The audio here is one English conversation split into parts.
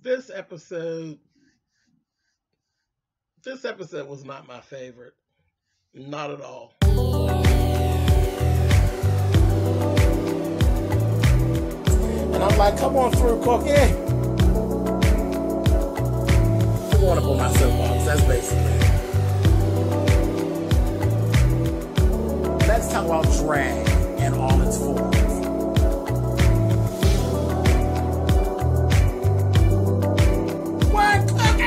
This episode, this episode was not my favorite. Not at all. And I'm like, come on through, Cookie. I want to pull my soapbox. That's basically it. Let's talk about drag and all its forms. What, Cookie?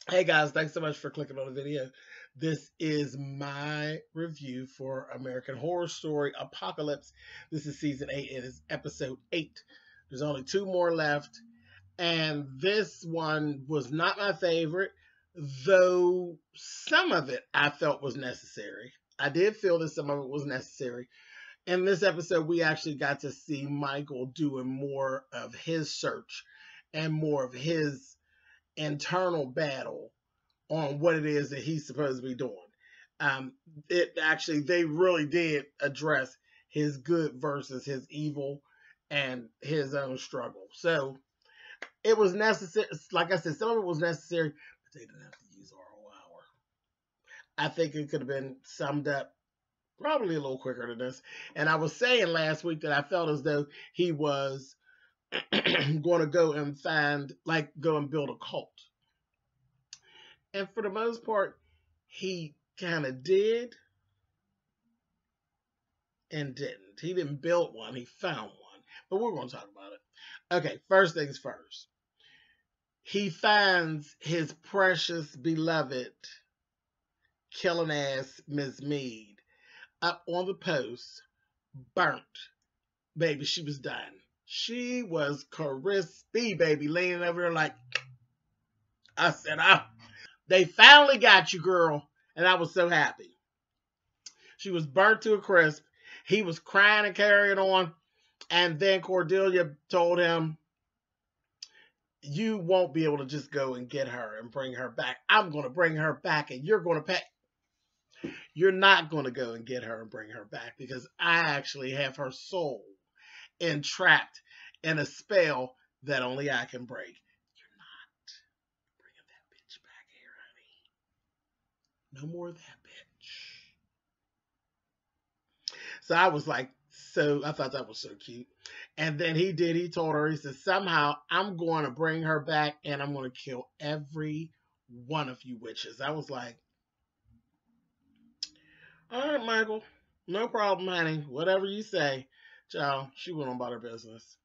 Hey guys, thanks so much for clicking on the video. This is my review for American Horror Story Apocalypse. This is season 8. It is episode 8. There's only 2 more left. And this one was not my favorite, though some of it I felt was necessary. I did feel that some of it was necessary. In this episode, we actually got to see Michael doing more of his search and more of his internal battle on what it is that he's supposed to be doing. They really did address his good versus his evil and his own struggle. So it was necessary. Like I said, some of it was necessary, but they didn't have to use our whole hour. I think it could have been summed up probably a little quicker than this. And I was saying last week that I felt as though he was going to go and go and build a cult. And for the most part, he kind of did and didn't. He didn't build one, he found one. But we're going to talk about it. Okay, first things first. He finds his precious, beloved, killing ass Miss Mead up on the post, burnt. Baby, she was done. She was crispy, baby, leaning over there like, I said, they finally got you, girl. And I was so happy. She was burnt to a crisp. He was crying and carrying on. And then Cordelia told him, you won't be able to just go and get her and bring her back. I'm going to bring her back and you're going to pay. You're not going to go and get her and bring her back because I actually have her soul entrapped in a spell that only I can break. You're not bringing that bitch back here, honey. No more of that bitch. So I was like, I thought that was so cute. And then he told her, he said, somehow I'm going to bring her back and I'm going to kill every one of you witches. I was like, all right, Michael, no problem, honey. Whatever you say. Child, she went on about her business.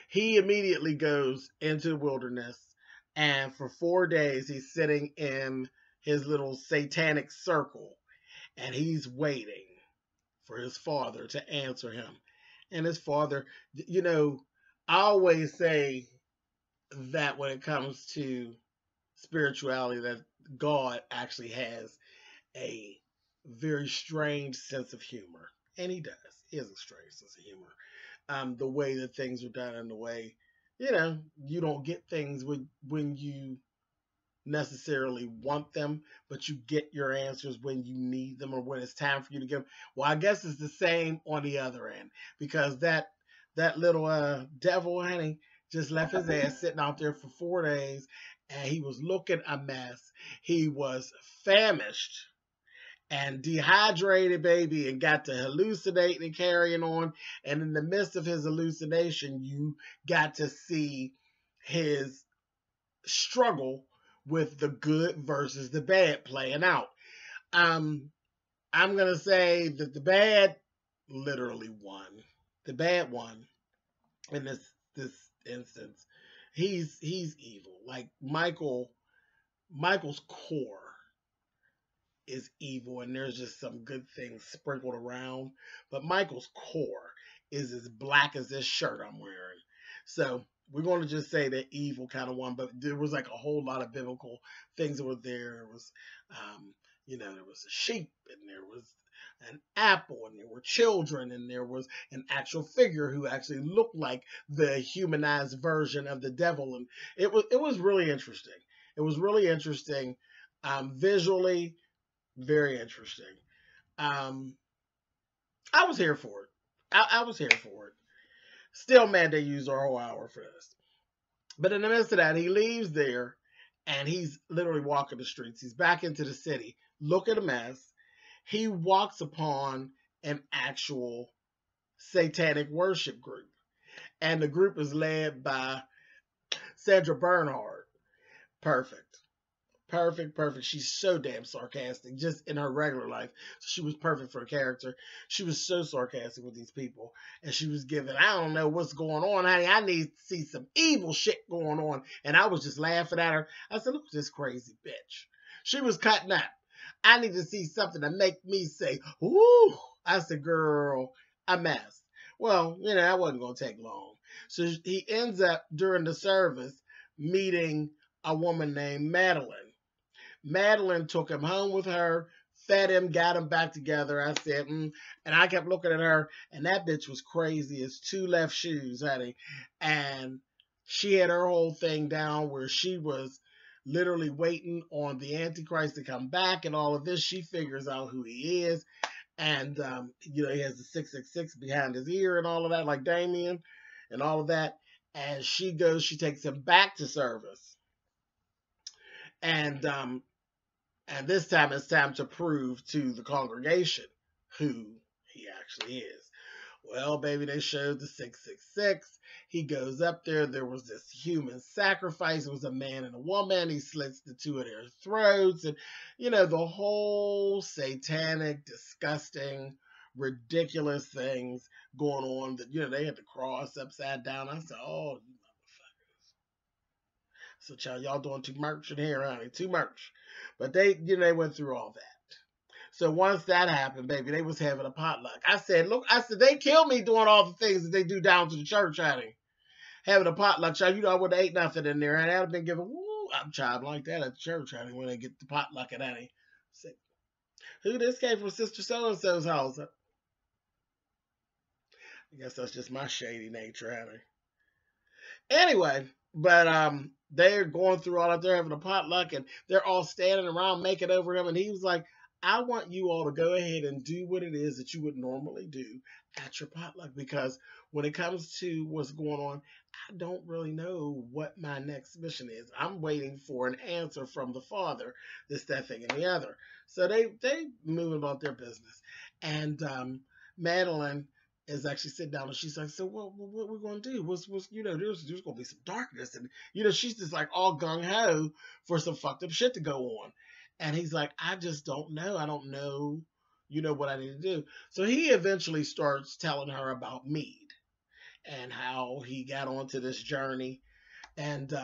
He immediately goes into the wilderness, and for 4 days, he's sitting in his little satanic circle, and he's waiting for his father to answer him. And his father, you know, I always say that when it comes to spirituality, that God actually has a very strange sense of humor. And he does. He has a strange sense of humor. The way that things are done and the way, you know, you don't get things when you necessarily want them, but you get your answers when you need them or when it's time for you to give them. Well, I guess it's the same on the other end, because that little devil, honey, just left his ass sitting out there for 4 days, and he was looking a mess. He was famished and dehydrated, baby, and got to hallucinating and carrying on. And in the midst of his hallucination, you got to see his struggle with the good versus the bad playing out. I'm going to say that the bad literally won. The bad won in this instance. He's evil. Like Michael's core is evil, and there's just some good things sprinkled around, but Michael's core is as black as this shirt I'm wearing. So we're going to just say that evil kind of won, but there was like a whole lot of biblical things that were there. There was, there was a sheep, and there was an apple, and there were children, and there was an actual figure who actually looked like the humanized version of the devil, and it was really interesting. It was really interesting, visually. Very interesting. I was here for it. I was here for it. Still mad they used our whole hour for this. But in the midst of that, he leaves there and he's literally walking the streets. He's back into the city. Look at a mess. He walks upon an actual satanic worship group. And the group is led by Sandra Bernhard. Perfect. Perfect. She's so damn sarcastic, just in her regular life. So she was perfect for the character. She was so sarcastic with these people. And she was giving, I don't know what's going on, honey. I need to see some evil shit going on. And I was just laughing at her. I said, look at this crazy bitch. She was cutting up. I need to see something to make me say, ooh. I said, girl, a mess. Well, that wasn't going to take long. So he ends up, during the service, meeting a woman named Madeline. Madeline took him home with her, fed him, got him back together. I said, and I kept looking at her, and that bitch was crazy as two left shoes, honey. And she had her whole thing down where she was literally waiting on the Antichrist to come back and all of this. She figures out who he is. And, he has the 666 behind his ear and all of that, like Damien and all of that. And she takes him back to service. And this time it's time to prove to the congregation who he actually is. Well, baby, they showed the 666. He goes up there. There was this human sacrifice. It was a man and a woman. He slits the two of their throats. And, the whole satanic, disgusting, ridiculous things going on. That they had the cross upside down. I said, oh, you motherfuckers. So, y'all doing too much in here, honey. Too much. But they went through all that. So once that happened, baby, they was having a potluck. I said, they killed me doing all the things that they do down to the church, honey. Having a potluck, child, I would have ate nothing in there. And I would have been given, I'm child like that at the church, honey, when they get the potluck at honey. Said, who this came from Sister So-and-so's house? I guess that's just my shady nature, honey. Anyway, but they're going through all that. They're having a potluck, and they're all standing around making over him. And he was like, I want you all to go ahead and do what it is that you would normally do at your potluck, because when it comes to what's going on, I don't really know what my next mission is. I'm waiting for an answer from the Father, this, that, thing, and the other. So they moving about their business. And Madeline is actually sitting down, and she's like, so what we're going to do? What's there's going to be some darkness. And, she's just like all gung-ho for some fucked up shit to go on. And he's like, I just don't know. I don't know, what I need to do. So he eventually starts telling her about Meade and how he got onto this journey, and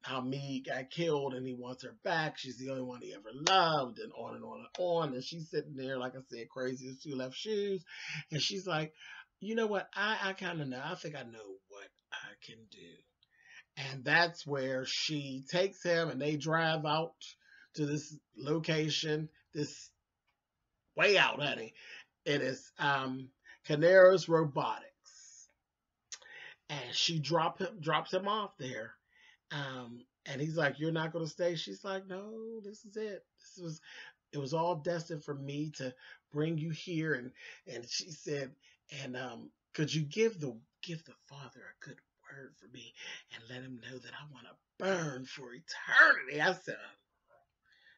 how Meade got killed and he wants her back. She's the only one he ever loved, and on and on and on. And she's sitting there, like I said, crazy as two left shoes. And she's like, you know what? I kind of know. I think I know what I can do. And that's where she takes him, and they drive out to this location, this way out, honey. It is Caneros Robotics. And she drops him off there. And he's like, you're not going to stay? She's like, no, this is it. It was all destined for me to bring you here. And she said, and could you give the Father a good word for me and let him know that I want to burn for eternity? I said,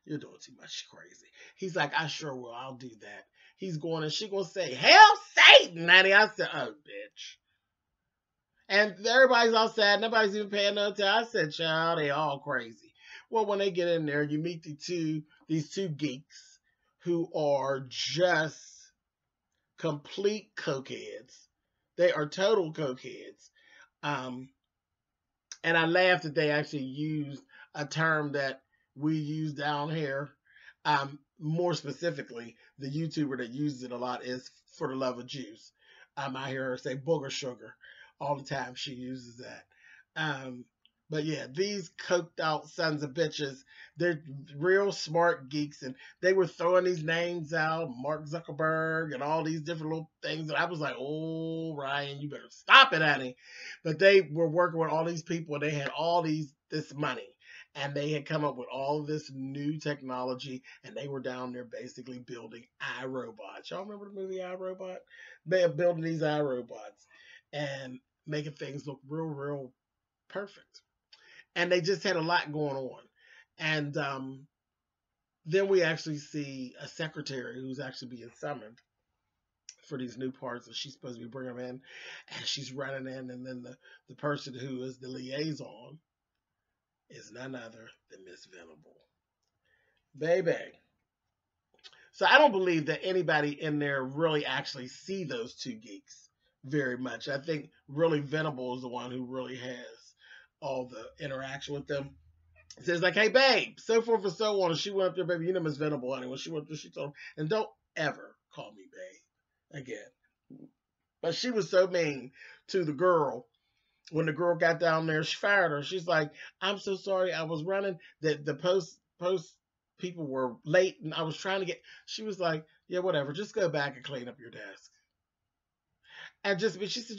you're doing too much crazy. He's like, I sure will. I'll do that. He's going, and she going to say, hell, Satan, honey. I said, oh, bitch. And everybody's all sad. Nobody's even paying no attention. I said, child, they all crazy. Well, when they get in there, you meet these two geeks who are just complete cokeheads. They are total cokeheads. And I laughed that they actually used a term that we use down here. More specifically, the YouTuber that uses it a lot is For the Love of Juice. I hear her say booger sugar all the time. She uses that. But yeah, these coked out sons of bitches, they're real smart geeks, and they were throwing these names out, Mark Zuckerberg and all these different little things. And I was like, oh, Ryan, you better stop it, honey. But they were working with all these people, and they had all this money. And they had come up with all of this new technology, and they were down there basically building iRobots. Y'all remember the movie iRobot? They are building these iRobots and making things look real, real perfect. And they just had a lot going on. And then we actually see a secretary who's actually being summoned for these new parts that she's supposed to be bringing them in, and she's running in, and then the person who is the liaison is none other than Miss Venable. Baby. So I don't believe that anybody in there really actually see those two geeks very much. I think really Venable is the one who really has all the interaction with them. It says like, hey babe, so forth and so on. And she went up there, baby, you know Miss Venable, honey. When she went through, she told him, and don't ever call me babe again. But she was so mean to the girl. When the girl got down there, she fired her. She's like, I'm so sorry, I was running. The post people were late, and I was trying to get. She was like, yeah, whatever. Just go back and clean up your desk. And she said,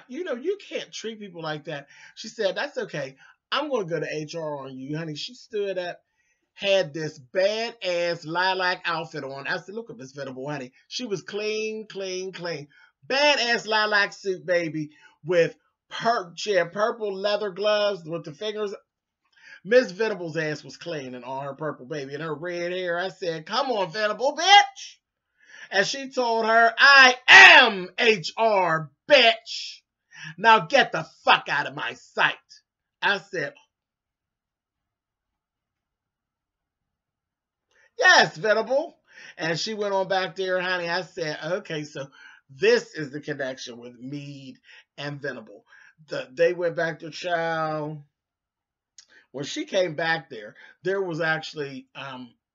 you can't treat people like that. She said, that's okay. I'm going to go to HR on you, honey. She stood up, had this badass lilac outfit on. I said, look at Miss Venable, honey. She was clean. Badass lilac suit, baby, with purple leather gloves with the fingers. Miss Venable's ass was clean and all her purple, baby, and her red hair. I said, come on, Venable, bitch. And she told her, I am HR, bitch. Now get the fuck out of my sight. I said, yes, Venable. And she went on back there, honey. I said, okay, so this is the connection with Meade and Venable. They went back to child. When she came back there was actually,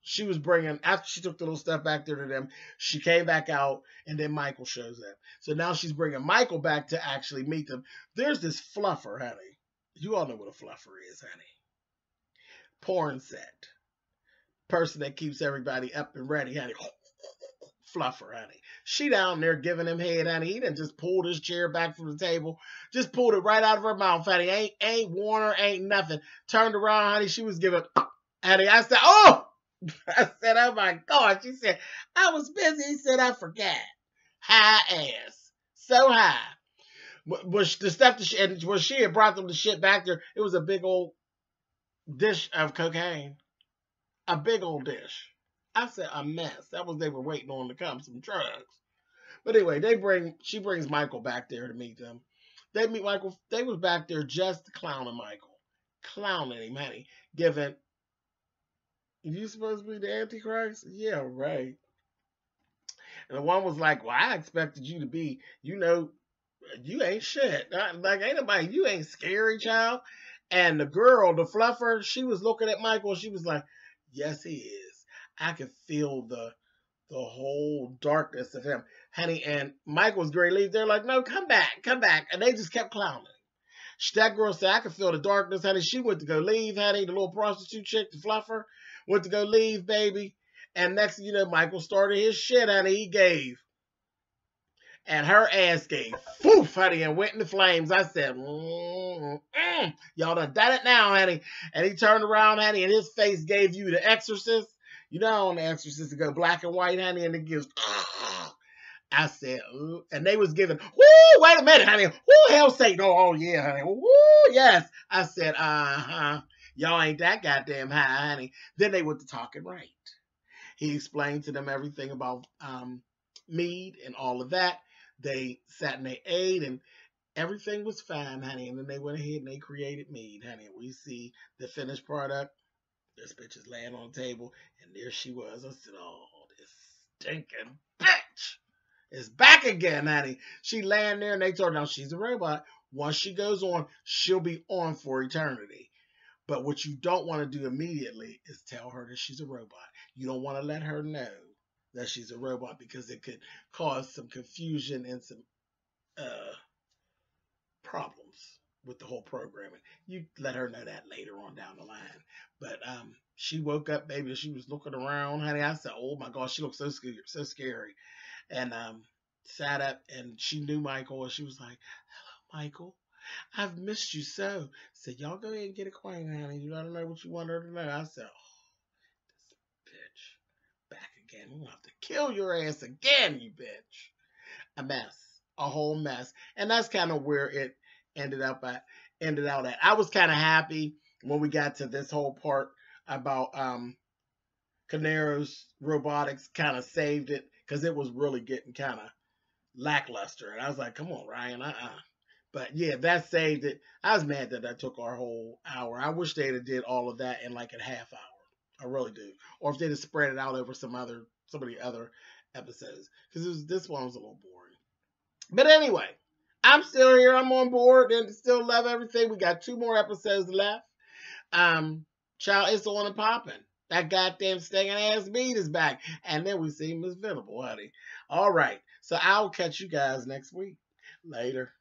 she was bringing, after she took the little stuff back there to them, she came back out, and then Michael shows up. So now she's bringing Michael back to actually meet them. There's this fluffer, honey. You all know what a fluffer is, honey. Porn set. Person that keeps everybody up and ready, honey. Fluffer, honey. She down there giving him head, honey. He done just pulled his chair back from the table. Just pulled it right out of her mouth, honey. Ain't warn her, ain't nothing. Turned around, honey. She was giving, honey. I said, oh! I said, oh my God. She said, I was busy. He said, I forgot. High ass. So high. Was the stuff that she had brought them the shit back there, it was a big old dish of cocaine. A big old dish. I said a mess. That was they were waiting on to come, some drugs. But anyway, she brings Michael back there to meet them. They meet Michael. They was back there just clowning Michael. Clowning him, honey. Giving, you supposed to be the Antichrist? Yeah, right. And the one was like, well, I expected you to be, you ain't shit. Like, ain't nobody, you ain't scary, child. And the girl, the fluffer, she was looking at Michael. She was like, yes, he is. I could feel the whole darkness of him, honey. And Michael's great leave. They're like, no, come back. And they just kept clowning. That girl said, I could feel the darkness, honey. She went to go leave, honey. The little prostitute chick, the fluffer, went to go leave, baby. And next thing you know, Michael started his shit, honey. He gave. And her ass gave, poof, honey, and went in the flames. I said, y'all done it now, honey. And he turned around, honey, and his face gave you the Exorcist. You know, on the Exorcist to go black and white, honey, and it gives, I said, ooh. And they was giving, woo, wait a minute, honey. Woo, hell Satan. Oh, yeah, honey. Woo, yes. I said, y'all ain't that goddamn high, honey. Then they went to talking right. He explained to them everything about Meade and all of that. They sat and they ate, and everything was fine, honey. And then they went ahead and they created Meade, honey. We see the finished product. This bitch is laying on the table, and there she was. I said, oh, this stinking bitch is back again, honey. She laying there, and they told her, now she's a robot. Once she goes on, she'll be on for eternity. But what you don't want to do immediately is tell her that she's a robot. You don't want to let her know that she's a robot, because it could cause some confusion and some problems with the whole programming. You let her know that later on down the line. But she woke up, baby. She was looking around, honey. I said, oh my gosh, she looked so scary. And sat up, and she knew Michael, and she was like, hello, Michael. I've missed you so. Said, y'all go ahead and get acquainted, honey. You let her know what you want her to know. I said, oh, this bitch. Back again. I'm going to have to kill your ass again, you bitch. A mess. A whole mess. And that's kind of where it ended out at. I was kind of happy when we got to this whole part about Canero's robotics kind of saved it, because it was really getting kind of lackluster. And I was like, come on, Ryan, But yeah, that saved it. I was mad that took our whole hour. I wish they'd have did all of that in like a half hour. I really do. Or if they'd have spread it out over some of the other episodes. Because this one was a little boring. But anyway, I'm still here. I'm on board and still love everything. We got 2 more episodes left. Child, it's on and popping. That goddamn stinging ass beat is back. And then we see Miss Venable, honey. All right. So I'll catch you guys next week. Later.